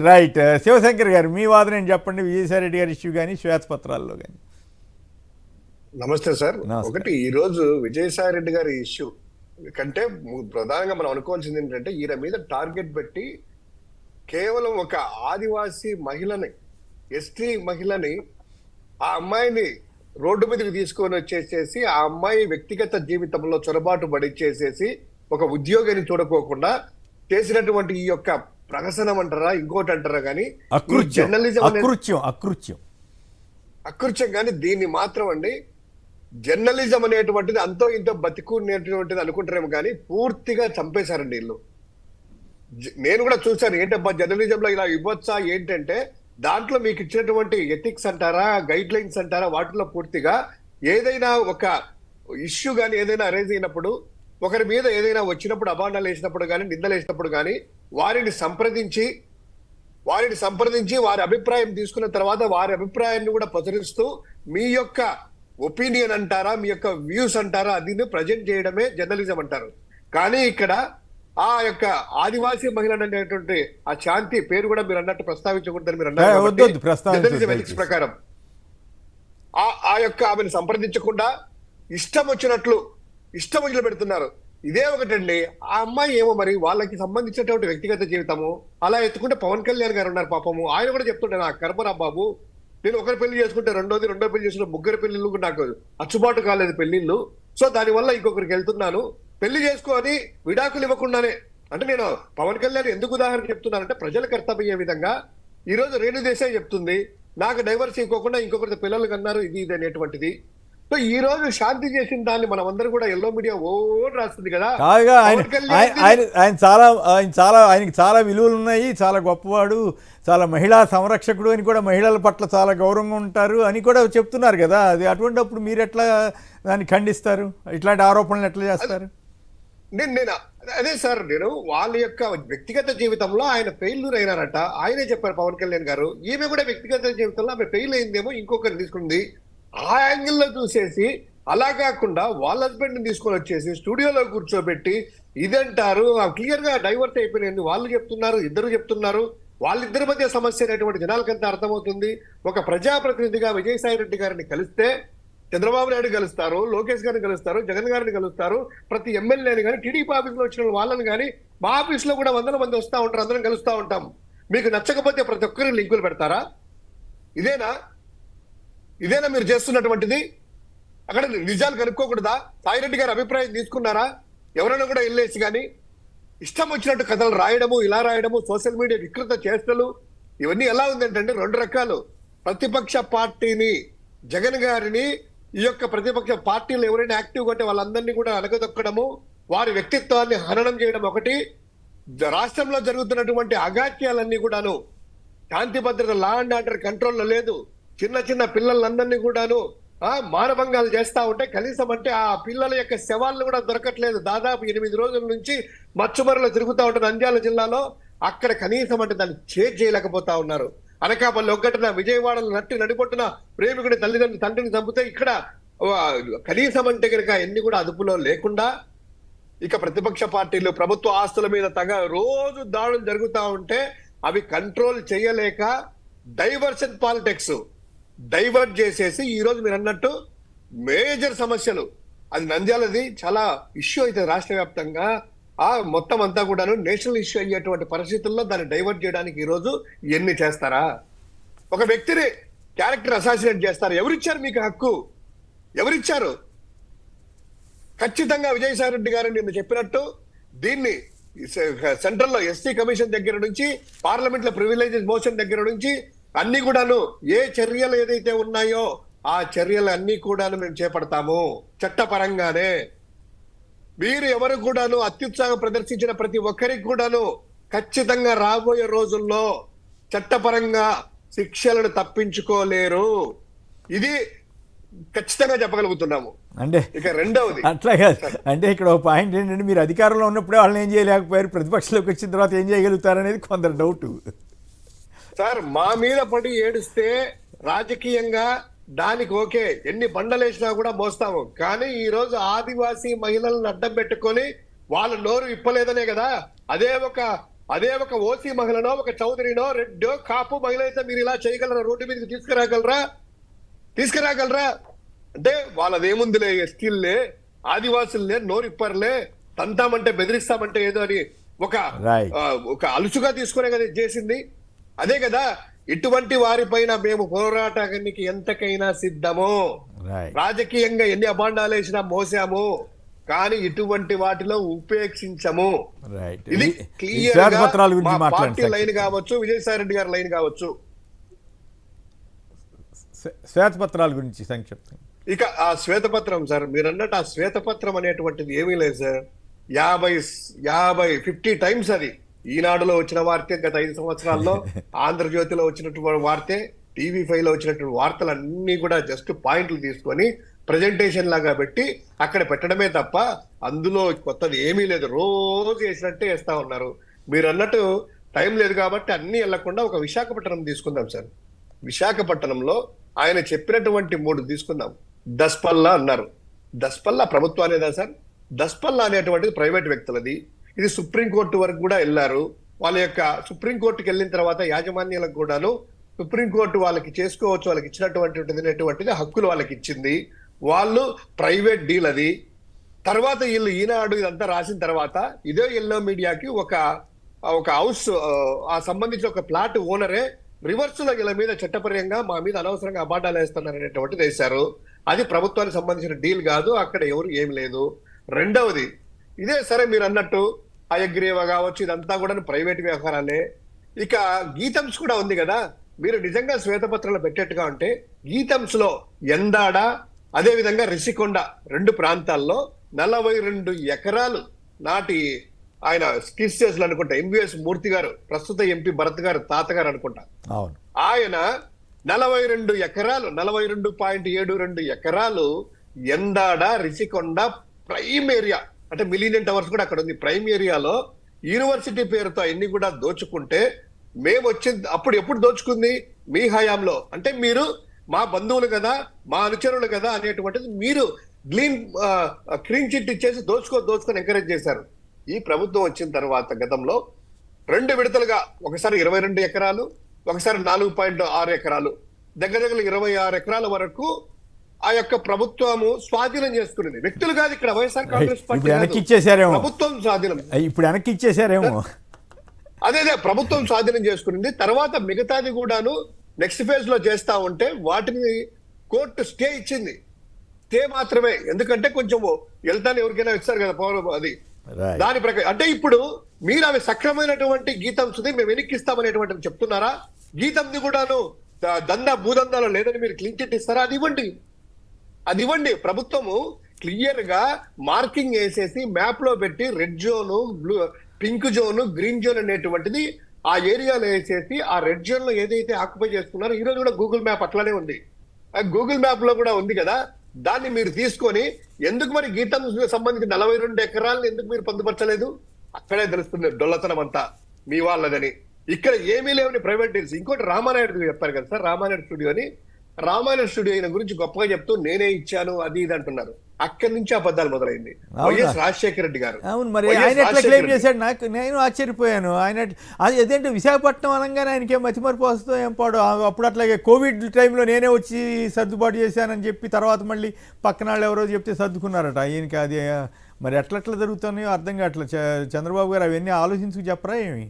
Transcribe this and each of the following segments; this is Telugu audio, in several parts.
రైట్. శివశంకర్ గారు మీ వాదన ఏంటి చెప్పండి, విజయసాయి రెడ్డి గారి ఇష్యూ కానీ శ్వేతపత్రాల్లో కానీ. నమస్తే సార్. నమస్కారం. ఒకటి, ఈ రోజు విజయసాయి రెడ్డి గారి ఇష్యూ కంటే ప్రధానంగా మనం అనుకోవాల్సింది ఏంటంటే, ఈయన మీద టార్గెట్ పెట్టి కేవలం ఒక ఆదివాసీ మహిళని, ఎస్టీ మహిళని, ఆ అమ్మాయిని రోడ్డు మీదకి తీసుకొని వచ్చేసేసి ఆ అమ్మాయి వ్యక్తిగత జీవితంలో చొరబాటు పడిచ్చేసేసి ఒక ఉద్యోగిని చూడకోకుండా చేసినటువంటి ఈ యొక్క ప్రహసనం అంటారా ఇంకోటి అంటారా కానీ జర్నలిజం అకృత్యం కానీ దీన్ని మాత్రం అండి జర్నలిజం అనేటువంటిది అంతో ఇంతో బతికునేటువంటిది అనుకుంటారేమో కానీ పూర్తిగా చంపేశారండి వీళ్ళు. నేను కూడా చూశాను, ఏంటబ్బా జర్నలిజంలో ఇలా ఇవ్వచ్చా ఏంటంటే, దాంట్లో మీకు ఇచ్చినటువంటి ఎథిక్స్ అంటారా, గైడ్ లైన్స్ అంటారా, వాటిలో పూర్తిగా ఏదైనా ఒక ఇష్యూ కానీ ఏదైనా అరేంజ్ అయినప్పుడు, ఒకరి మీద ఏదైనా వచ్చినప్పుడు, అభాండాలు వేసినప్పుడు కానీ, నిందలు వేసినప్పుడు కానీ వారిని సంప్రదించి వారి అభిప్రాయం తీసుకున్న తర్వాత వారి అభిప్రాయాన్ని కూడా ప్రచురిస్తూ మీ యొక్క ఒపీనియన్ అంటారా, మీ యొక్క వ్యూస్ అంటారా, అది ప్రజెంట్ చేయడమే జర్నలిజం అంటారు. కానీ ఇక్కడ ఆ యొక్క ఆదివాసీ మహిళ అనేటువంటి ఆ శాంతి పేరు కూడా మీరు అన్నట్టు ప్రస్తావించకూడదని మీరు అన్నారు ప్రకారం ఆ యొక్క ఆమెను సంప్రదించకుండా ఇష్టం వచ్చినట్లు పెడుతున్నారు. ఇదే ఒకటండి. ఆ అమ్మాయి ఏమో మరి వాళ్ళకి సంబంధించినటువంటి వ్యక్తిగత జీవితము అలా ఎత్తుకుంటే పవన్ కళ్యాణ్ గారు ఉన్నారు పాపము, ఆయన కూడా చెప్తుంటే నాకు కర్మరా బాబు, నేను ఒకరి పెళ్లి చేసుకుంటే రెండో పెళ్లి చేసుకుంటే ముగ్గురు పెళ్లిళ్ళు నాకు అచ్చుబాటు కాలేదు పెళ్లిళ్ళు, సో దానివల్ల ఇంకొకరికి వెళ్తున్నాను, పెళ్లి చేసుకొని విడాకులు ఇవ్వకుండానే. అంటే నేను పవన్ కళ్యాణ్ ఎందుకు ఉదాహరణ చెప్తున్నానంటే, ప్రజలకు అర్థమయ్యే విధంగా ఈ రోజు రేణు దేశాయ్ చెప్తుంది నాకు డైవర్స్ ఇవ్వకుండా ఇంకొకరితో పిల్లలు కన్నారు ఇది అనేటువంటిది. సో ఈ రోజు శాంతి చేసిన దాన్ని మనం అందరూ కూడా ఎల్లో మీడియా రాస్తుంది కదా. ఆయనకి చాలా విలువలు ఉన్నాయి, చాలా గొప్పవాడు, చాలా మహిళా సంరక్షకుడు అని కూడా, మహిళల పట్ల చాలా గౌరవంగా ఉంటారు అని కూడా చెప్తున్నారు కదా. అది అటువంటిప్పుడు మీరు ఎట్లా దాన్ని ఖండిస్తారు, ఇట్లాంటి ఆరోపణలు ఎట్లా చేస్తారు? నేను అదే సార్, నేను వాళ్ళ యొక్క వ్యక్తిగత జీవితంలో ఆయన ఫెయిల్యూర్ అయినారట, ఆయనే చెప్పారు పవన్ కళ్యాణ్ గారు. ఈమె కూడా వ్యక్తిగత జీవితంలో ఆమె ఫెయిల్ అయిందేమో, ఇంకొకరిని తీసుకుంది, ఆ యాంగిల్లో చూసేసి అలా కాకుండా వాళ్ళ హస్బెండ్ ని తీసుకొని వచ్చేసి స్టూడియోలో కూర్చోబెట్టి ఇదంటారు. క్లియర్ గా డైవర్ట్ అయిపోయినాయి వాళ్ళు చెప్తున్నారు, ఇద్దరు చెప్తున్నారు. వాళ్ళిద్దరి మధ్య సమస్య అనేటువంటి జనాలకంతా అర్థమవుతుంది. ఒక ప్రజాప్రతినిధిగా విజయసాయి రెడ్డి గారిని కలిస్తే చంద్రబాబు నాయుడు కలుస్తారు, లోకేష్ గారిని కలుస్తారు, జగన్ గారిని కలుస్తారు, ప్రతి ఎమ్మెల్యేని కానీ, టీడీపీ ఆఫీస్ లో వచ్చిన వాళ్ళని కానీ, మా ఆఫీస్ లో కూడా వందల మంది వస్తూ ఉంటారు, అందరం కలుస్తూ ఉంటాం. మీకు నచ్చకపోతే ప్రతి ఒక్కరిని లింకులు పెడతారా? ఇదేనా మీరు చేస్తున్నటువంటిది? అక్కడ నిజాలు కనుక్కోకూడదా? సాయిరెడ్డి గారి అభిప్రాయం తీసుకున్నారా? ఎవరైనా కూడా వెళ్ళేసి కానీ ఇష్టం వచ్చినట్టు కథలు రాయడము, ఇలా రాయడము, సోషల్ మీడియా వికృత చేష్టలు, ఇవన్నీ ఎలా ఉందంటే రెండు రకాలు. ప్రతిపక్ష పార్టీని, జగన్ గారిని, ఈ యొక్క ప్రతిపక్ష పార్టీలు ఎవరైనా యాక్టివ్గా ఉంటే వాళ్ళందరినీ కూడా అలగదొక్కడము, వారి వ్యక్తిత్వాన్ని హననం చేయడం ఒకటి. రాష్ట్రంలో జరుగుతున్నటువంటి అగాత్యాలన్నీ కూడాను, శాంతి భద్రత, లా అండ్ ఆర్డర్ కంట్రోల్లో లేదు, చిన్న పిల్లలందరినీ కూడాను మానభంగాలు చేస్తా ఉంటే కనీసం అంటే ఆ పిల్లల యొక్క శవాలను కూడా దొరకట్లేదు. దాదాపు 8 రోజుల నుంచి మచ్చుమరలో తిరుగుతూ ఉంటారు నంద్యాల జిల్లాలో. అక్కడ కనీసం అంటే దాన్ని చేయలేకపోతా ఉన్నారు. అనకాపల్లి ఒక్కటిన, విజయవాడలో నడిపొట్టున ప్రేమికుడి తండ్రిని చంపితే ఇక్కడ కనీసం అంటే కనుక ఎన్ని కూడా అదుపులో లేకుండా, ఇక ప్రతిపక్ష పార్టీలు ప్రభుత్వ ఆస్తుల మీద రోజు దాడులు జరుగుతూ ఉంటే అవి కంట్రోల్ చేయలేక డైవర్షన్ పాలిటిక్స్ డైవర్ట్ చేసేసి ఈ రోజు మీరు అన్నట్టు మేజర్ సమస్యలు, అది నంద్యాలది చాలా ఇష్యూ అయితే రాష్ట్ర వ్యాప్తంగా మొత్తం అంతా కూడాను నేషనల్ ఇష్యూ అయ్యేటువంటి పరిస్థితుల్లో దాన్ని డైవర్ట్ చేయడానికి ఈ రోజు ఎన్ని చేస్తారా? ఒక వ్యక్తిని క్యారెక్టర్ అసాసినేట్ చేస్తారు. ఎవరిచ్చారు మీకు హక్కు? ఎవరిచ్చారు? ఖచ్చితంగా విజయసాయి రెడ్డి గారు నిన్న చెప్పినట్టు దీన్ని సెంట్రల్ లో ఎస్సీ కమిషన్ దగ్గర నుంచి, పార్లమెంట్ లో ప్రివిలేజెస్ మోషన్ దగ్గర నుంచి అన్ని కూడాను ఏ చర్యలు ఏదైతే ఉన్నాయో ఆ చర్యలు అన్ని కూడాను మేము చేపడతాము చట్టపరంగానే. మీరు ఎవరు కూడాను అత్యుత్సాహం ప్రదర్శించిన ప్రతి ఒక్కరికి కూడాను ఖచ్చితంగా రాబోయే రోజుల్లో చట్టపరంగా శిక్షలను తప్పించుకోలేరు. ఇది ఖచ్చితంగా చెప్పగలుగుతున్నాము. అంటే ఇక రెండవది అట్లా కాదు, అంటే ఇక్కడ ఒక పాయింట్ ఏంటంటే, మీరు అధికారంలో ఉన్నప్పుడే వాళ్ళని ఏం చేయలేకపోయారు, ప్రతిపక్షంలోకి వచ్చిన తర్వాత ఏం చేయగలుగుతారు అనేది కొందరు డౌట్. సార్, మా మీద పడి ఏడుస్తే రాజకీయంగా దానికి ఓకే, ఎన్ని బండలేసినా కూడా మోస్తాము. కానీ ఈ రోజు ఆదివాసీ మహిళలను అడ్డం పెట్టుకొని వాళ్ళు నోరు ఇప్పలేదనే కదా, అదే ఒక అదే ఒక ఓసీ మహిళనో ఒక చౌదరినో రెడ్డో కాపు మహిళ అయితే మీరు ఇలా చేయగలరా? రోడ్డు మీదకి తీసుకురాగలరా? అంటే వాళ్ళదేముందిలే, ఎస్టీల్లే, ఆదివాసులే, నోరిప్పర్లే, తంతామంటే బెదిరిస్తామంటే ఏదో అని ఒక ఒక అలుసుగా తీసుకునే కదా చేసింది. అదే కదా, ఇటువంటి వారిపైన మేము పోరాటానికి ఎంతకైనా సిద్ధము. రాజకీయంగా ఎన్ని అభాండాలు వేసినా మోసాము, కానీ ఇటువంటి వాటిలో ఉపేక్షించము. ఇది క్లియర్ గా మా పార్టీ లైన్ కావచ్చు, విజయసాయి రెడ్డి గారి లైన్ కావచ్చు. శ్వేతపత్రాల గురించి సంక్షిప్తం. ఇక ఆ శ్వేతపత్రం సార్, మీరు అన్నట్టు ఆ శ్వేతపత్రం అనేటువంటిది ఏమీ లేదు సార్. 50 టైమ్స్ అది ఈనాడులో వచ్చిన వార్తే, గత 5 సంవత్సరాల్లో ఆంధ్రజ్యోతిలో వచ్చినటువంటి వార్తే, TV5 లో వచ్చినటువంటి వార్తలన్నీ కూడా జస్ట్ పాయింట్లు తీసుకొని ప్రజెంటేషన్ లాగా పెట్టి అక్కడ పెట్టడమే తప్ప అందులో కొత్తది ఏమీ లేదు. రోజు వేసినట్టే వేస్తా ఉన్నారు. మీరు అన్నట్టు టైం లేదు కాబట్టి అన్ని వెళ్లకుండా ఒక విశాఖపట్నం తీసుకుందాం సార్. విశాఖపట్నంలో ఆయన చెప్పినటువంటి 3 తీసుకుందాం. దస్పల్లా అన్నారు. దస్పల్లా ప్రభుత్వానేదా సార్? దస్పల్లా అనేటువంటిది ప్రైవేట్ వ్యక్తులది. ఇది సుప్రీంకోర్టు వరకు కూడా వెళ్ళారు. వాళ్ళ యొక్క సుప్రీంకోర్టుకి వెళ్ళిన తర్వాత యాజమాన్యాలకు కూడాను సుప్రీంకోర్టు వాళ్ళకి చేసుకోవచ్చు, వాళ్ళకి ఇచ్చినటువంటిది హక్కులు వాళ్ళకి ఇచ్చింది. వాళ్ళు ప్రైవేట్ డీల్ అది. తర్వాత వీళ్ళు ఈనాడు ఇదంతా రాసిన తర్వాత ఇదే ఎల్లో మీడియాకి ఒక హౌస్ ఆ సంబంధించిన ఒక ప్లాట్ ఓనరే రివర్స్ లో వీళ్ళ మీద చట్టపరంగా మా మీద అనవసరంగా అబాండాలు వేస్తున్నారు అనేటువంటిది వేశారు. అది ప్రభుత్వానికి సంబంధించిన డీల్ కాదు, అక్కడ ఎవరు ఏమి లేదు. రెండవది ఇదే సరే మీరు అన్నట్టు అయగ్రీవ కావచ్చు, ఇదంతా కూడా ప్రైవేట్ వ్యవహారాలే. ఇక గీతమ్స్ కూడా ఉంది కదా, మీరు నిజంగా శ్వేతపత్రాలు పెట్టేట్టుగా ఉంటే గీతమ్స్ లో ఎందాడ అదే విధంగా రిషికొండ 2 ప్రాంతాల్లో 42 ఎకరాలు నాటి ఆయన స్కిస్టేస్లు అనుకుంటా, ఎంవిఎస్ మూర్తి గారు, ప్రస్తుత ఎంపీ భరత్ గారు తాతగారు అనుకుంటా, ఆయన 42 ఎకరాలు 42.72 ఎకరాలు ఎందాడ రిషికొండ ప్రైమ్ ఏరియా, అంటే మిలీనియన్ టవర్స్ కూడా అక్కడ ఉంది. ప్రైమ్ ఏరియాలో యూనివర్సిటీ పేరుతో అన్ని కూడా దోచుకుంటే మేము వచ్చింది అప్పుడు ఎప్పుడు దోచుకుంది? మీ హయాంలో. అంటే మీరు మా బంధువులు కదా, మా అనుచరులు కదా అనేటువంటిది మీరు క్లీన్ చిట్ ఇచ్చేసి దోచుకొని ఎంకరేజ్ చేశారు. ఈ ప్రభుత్వం వచ్చిన తర్వాత గతంలో 2 విడతలుగా, ఒకసారి 22 ఎకరాలు, ఒకసారి 4.6 ఎకరాలు, దగ్గర 26 ఎకరాల వరకు ఆ యొక్క ప్రభుత్వము స్వాధీనం చేసుకునేది. వ్యక్తులు కాదు, ఇక్కడ వైఎస్ఆర్ కాంగ్రెస్ పార్టీ ప్రభుత్వం స్వాధీనం. ఇప్పుడు వెనక్కి ఇచ్చేసారేమో. అదే ప్రభుత్వం స్వాధీనం చేసుకునింది. తర్వాత మిగతాది కూడాను నెక్స్ట్ ఫేజ్ లో చేస్తా ఉంటే వాటిని కోర్టు స్టే ఇచ్చింది. స్టే మాత్రమే, ఎందుకంటే కొంచెం వెళ్తాను ఎవరికైనా ఇస్తారు కదా పవర్, అది దాని ప్రకారం. అంటే ఇప్పుడు మీరు అవి సక్రమైనటువంటి గీతంసుది మేము వెనక్కిస్తామనేటువంటిది చెప్తున్నారా? గీతంది కూడాను భూదందాలు లేదని మీరు క్లీన్ చిట్ ఇస్తారా? అది ఇవ్వండి. ప్రభుత్వము క్లియర్ గా మార్కింగ్ వేసేసి మ్యాప్ లో పెట్టి red zone, pink zone, green zone అనేటువంటిది ఆ ఏరియాలో వేసేసి ఆ రెడ్ జోన్ లో ఏదైతే ఆక్యుపై చేస్తున్నారో, ఈ రోజు కూడా గూగుల్ మ్యాప్ అట్లానే ఉంది. ఆ గూగుల్ మ్యాప్ లో కూడా ఉంది కదా, దాన్ని మీరు తీసుకొని ఎందుకు మరి గీతం సంబంధించి 42 ఎకరాలను ఎందుకు మీరు పొందుపరచలేదు? అక్కడే తెలుస్తుంది డొల్లతనం అంతా మీ వాళ్ళదని. ఇక్కడ ఏమీ లేవని ప్రైవేట్ డీల్స్. ఇంకోటి రామానాయుడు చెప్పారు కదా సార్, రామానాయుడు స్టూడియో ఆయన గురించి గొప్పగా చెప్తూ నేనే ఇచ్చాను అది ఇది అంటున్నారు. అక్కడి నుంచి అబద్ధాలు మొదలైంది. వైఎస్ రాజశేఖర రెడ్డి గారు. అవును, మరి ఆయన ఎట్లా క్లెయిమ్ చేశాడు? నేను ఆశ్చర్యపోయాను. ఆయన అదేంటి విశాఖపట్నం అనగానే ఆయనకేం మతిమరుపు వస్తుందో ఏం పాడు. అప్పుడు అట్లాగే కోవిడ్ టైంలో నేనే వచ్చి సర్దుబాటు చేశానని చెప్పి తర్వాత మళ్ళీ పక్కన వాళ్ళు ఎవరో చెప్తే సర్దుకున్నారట. ఈయనకి అది మరి ఎట్లా జరుగుతున్నాయో అర్థం కావట్లేదు. చంద్రబాబు గారు అవన్నీ ఆలోచించుకు చెప్పరా ఏమి?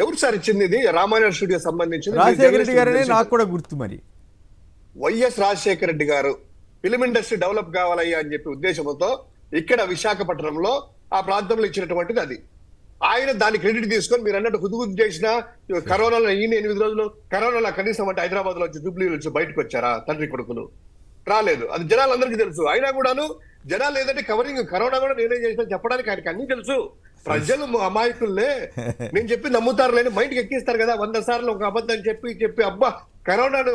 ఎవరు సార్ ఇచ్చింది ఇది? రామానాయుడు స్టూడియో సంబంధించి రాజశేఖర రెడ్డి గారనే నాకు కూడా గుర్తు. మరి వైఎస్ రాజశేఖర రెడ్డి గారు ఫిలిం ఇండస్ట్రీ డెవలప్ కావాలయ్యా అని చెప్పి ఉద్దేశంతో ఇక్కడ విశాఖపట్నంలో ఆ ప్రాంతంలో ఇచ్చినటువంటిది అది. ఆయన దాని క్రెడిట్ తీసుకొని మీరు అన్నట్టు హుదుహుద్దు చేసిన కరోనాలో 8 రోజులు కరోనాలో కనీసం అంటే హైదరాబాద్ లో వచ్చి జూబ్లీ నుంచి బయటకు వచ్చారా తండ్రి కొడుకులు? రాలేదు. అది జనాలందరికీ తెలుసు. అయినా కూడాను జనాలు ఏదంటే కవరింగ్ కరోనా కూడా నేనే చేసిన చెప్పడానికి ఆయనకి అన్ని తెలుసు. ప్రజలు అమాయకుల్లే, నేను చెప్పి నమ్ముతారు లేని మైండ్కి ఎక్కిస్తారు కదా. 100 సార్లు ఒక అబద్ధం చెప్పి అబ్బా కరోనాను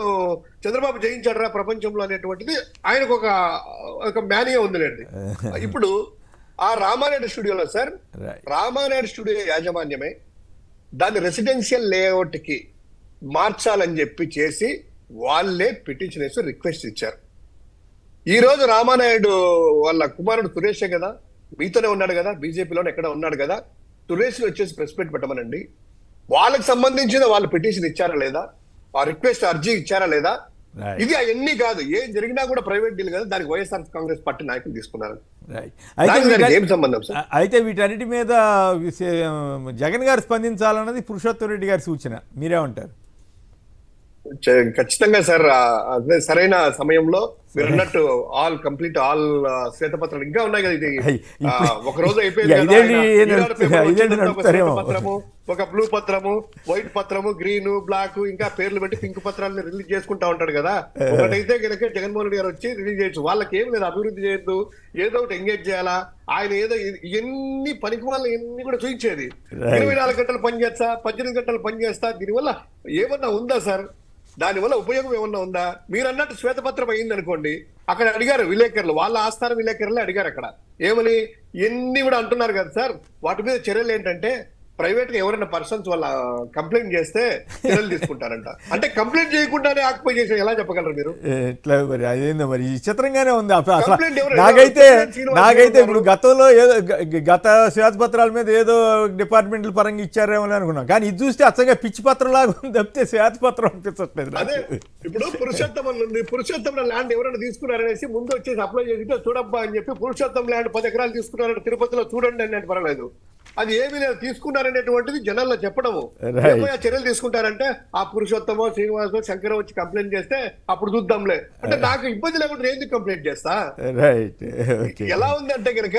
చంద్రబాబు జయించాడు రా ప్రపంచంలో అనేటువంటిది ఆయనకు ఒక మ్యానియా ఉందిలేండి. ఇప్పుడు ఆ రామానాయుడు స్టూడియోలో సార్, రామానాయుడు స్టూడియో యాజమాన్యమే దాన్ని రెసిడెన్షియల్ లేఅవుట్ కి మార్చాలని చెప్పి చేసి వాళ్ళే పిటిషన్ వేసి రిక్వెస్ట్ ఇచ్చారు. ఈ రోజు రామానాయుడు వాళ్ళ కుమారుడు సురేషే కదా, మీతోనే ఉన్నాడు కదా, బీజేపీలోనే ఎక్కడ ఉన్నాడు కదా. సురేష్ వచ్చేసి ప్రెస్ మీట్ పెట్టమనండి. వాళ్ళకి సంబంధించిన వాళ్ళు పిటిషన్ ఇచ్చారా లేదా, ఆ రిక్వెస్ట్ అర్జీ ఇచ్చారా లేదా, Right. ఇది అవన్నీ కాదు. ఏం జరిగినా కూడా ప్రైవేట్ డీల్ కదా, దానికి వైఎస్ఆర్ కాంగ్రెస్ పార్టీ నాయకులు తీసుకున్నారు. రైట్. దానికి ఏం సంబంధం సార్? అయితే వీటన్నిటి మీద జగన్ గారు స్పందించాలన్నది పురుషోత్తం రెడ్డి గారి సూచన, మీరేమంటారు? ఖచ్చితంగా సార్, అదే సరైన సమయంలో మీరు అన్నట్టు కంప్లీట్ శ్వేతపత్రాలు ఇంకా ఉన్నాయి కదా. ఇది ఒక రోజు అయిపోయింది కదా. పత్రము, ఒక బ్లూ పత్రము, వైట్ పత్రము, గ్రీన్, బ్లాక్, ఇంకా పేర్లు పెట్టి పింక్ పత్రాలను రిలీజ్ చేసుకుంటా ఉంటాడు కదా. ఒకటైతే కనుక జగన్మోహన్ రెడ్డి గారు వచ్చి రిలీజ్ చేయొచ్చు. వాళ్ళకి ఏం లేదు, అభివృద్ధి చేయొద్దు, ఏదో ఒకటి ఎంగేజ్ చేయాలా. ఆయన ఏదో ఎన్ని పనికి వాళ్ళు ఎన్ని కూడా చూపించేది. 24 గంటలు పని చేస్తా, 18 గంటలు పని చేస్తా, దీనివల్ల ఏమన్నా ఉందా సార్? దానివల్ల ఉపయోగం ఏమన్నా ఉందా? మీరు అన్నట్టు శ్వేతపత్రం అయింది అనుకోండి, అక్కడ అడిగారు విలేకరులు, వాళ్ళ ఆస్థాన విలేకరులు అడిగారు అక్కడ ఏమని, ఎన్ని కూడా అంటున్నారు కదా సార్. వాటి మీద చర్యలు ఏంటంటే, ప్రైవేట్ గా ఎవరైనా పర్సన్స్ వాళ్ళ కంప్లైంట్ చేస్తే చర్యలు తీసుకుంటారంట. అంటే కంప్లైంట్ చేయకుండానే ఆక్యుపై చేసి ఎలా చెప్పగలరు మీరు? ఎట్లా మరి, అదేందో మరి విచిత్రంగానే ఉంది. Complaint ఎవరు- నాకైతే ఇప్పుడు గతంలో ఏదో గత శ్వేతపత్రాల మీద ఏదో డిపార్ట్మెంట్ల పరంగా ఇచ్చారేమో అని అనుకున్నాం, కానీ ఇది చూస్తే అచ్చగా పిచ్చి పత్రం లాగా ఉంది తప్పితే శ్వేతపత్రం అనిపించట్లేదు నాకు. అదే ఇప్పుడు పురుషోత్తం ఉంది, పురుషోత్తం ల్యాండ్ ఎవరైనా తీసుకున్నారనేసి ముందు వచ్చేసి అప్లై చేసి చూడబ్బా అని చెప్పి, పురుషోత్తం ల్యాండ్ 10 ఎకరాలు తీసుకున్నారంటే తిరుపతిలో చూడండి అని పర్వాలేదు. అది ఏమీ లేదు, తీసుకున్నారనేటువంటిది జనాల్లో చెప్పడము. ఏమైనా చర్యలు తీసుకుంటారంటే ఆ పురుషోత్తమో శ్రీనివాసో శంకరో వచ్చి కంప్లైంట్ చేస్తే అప్పుడు చూద్దాంలే అంటే, నాకు ఇబ్బంది లేకుండా ఎందుకు కంప్లైంట్ చేస్తా? రైట్. ఎలా ఉంది అంటే కనుక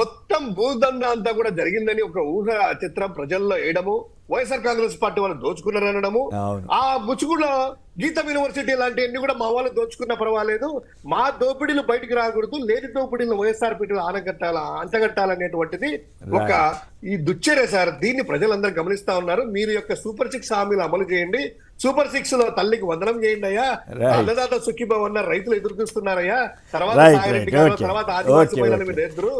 మొత్తం భూదండ అంతా కూడా జరిగిందని ఒక ఊహ చిత్రం ప్రజల్లో వేయడము, వైఎస్ఆర్ కాంగ్రెస్ పార్టీ వాళ్ళు దోచుకున్నారనడము. ఆ ముచ్చుగులో గీతం యూనివర్సిటీ లాంటివన్నీ కూడా మా వాళ్ళు దోచుకున్నా పర్వాలేదు, మా దోపిడీలు బయటికి రాకూడదు, లేని దోపిడీలు వైఎస్ఆర్ పీఠలు అంటగట్టాలనేటువంటిది ఒక ఈ దుశ్చర్య సార్. దీన్ని ప్రజలందరూ గమనిస్తా ఉన్నారు. మీరు యొక్క సూపర్ 6 హామీలు అమలు చేయండి. సూపర్ 6 లో తల్లికి వందనం చేయండి అయ్యా, అన్నదాత సుఖీభావ అన్న రైతులు ఎదురు చూస్తున్నారయ్యా, తర్వాత సాయిరెడ్డి గారు, తర్వాత ఆదివాసీ మహిళల మీద ఎదురు,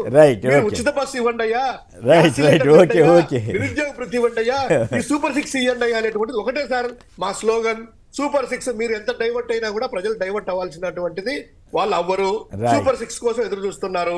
ఉచిత బస్సు ఇవ్వండి అయ్యా, నిరుద్యోగ వృత్తి ఇవ్వండి అయ్యా, ఈ సూపర్ 6 ఇవ్వండి అయ్యా అనేటువంటిది ఒకటే సార్ మా స్లోగన్. సూపర్ 6 మీరు ఎంత డైవర్ట్ అయినా కూడా ప్రజలు డైవర్ట్ అవ్వాల్సినటువంటిది వాళ్ళు అవ్వరు. సూపర్ 6 కోసం ఎదురు చూస్తున్నారు.